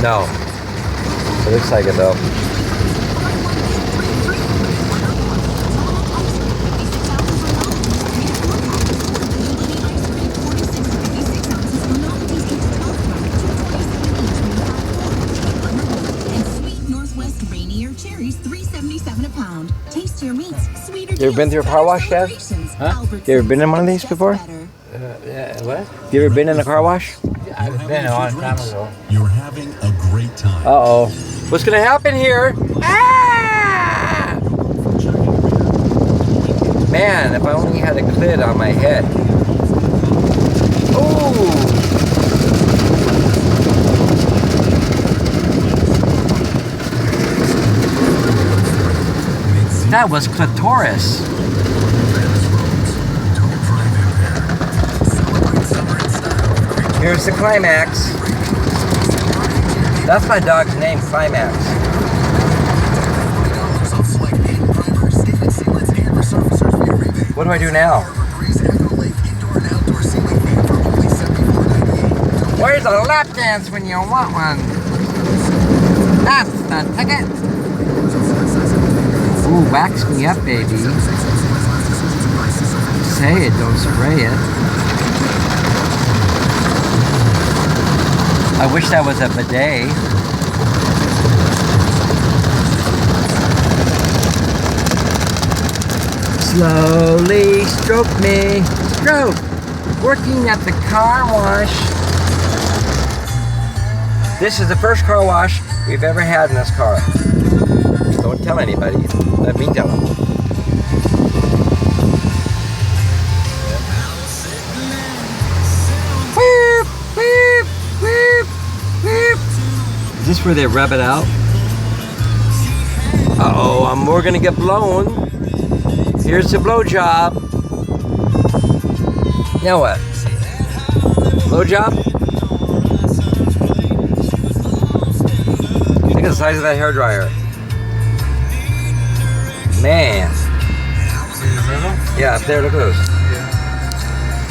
No. It looks like it though. You ever been through a car wash, Dad? Huh? You ever been in one of these before? Yeah, what? You ever been in a car wash? I've been a long time ago. You're having a great time. Uh-oh. What's gonna happen here? Ah! Man, if I only had a clit on my head. Ooh! That was clitoris. Here's the climax. That's my dog's name, Climax. What do I do now? Where's a lap dance when you want one? That's the ticket. Ooh, wax me up, baby. Say it, don't spray it. I wish that was a bidet. Slowly stroke me. Stroke. Working at the car wash. This is the first car wash we've ever had in this car. Don't tell anybody. Let me tell them. Whip, whip, whip, whip. Is this where they rub it out? Uh-oh, we're gonna get blown. Here's the blow job. Now what? Blow job? Look at the size of that hairdryer. Man. Yeah, up there, look at those.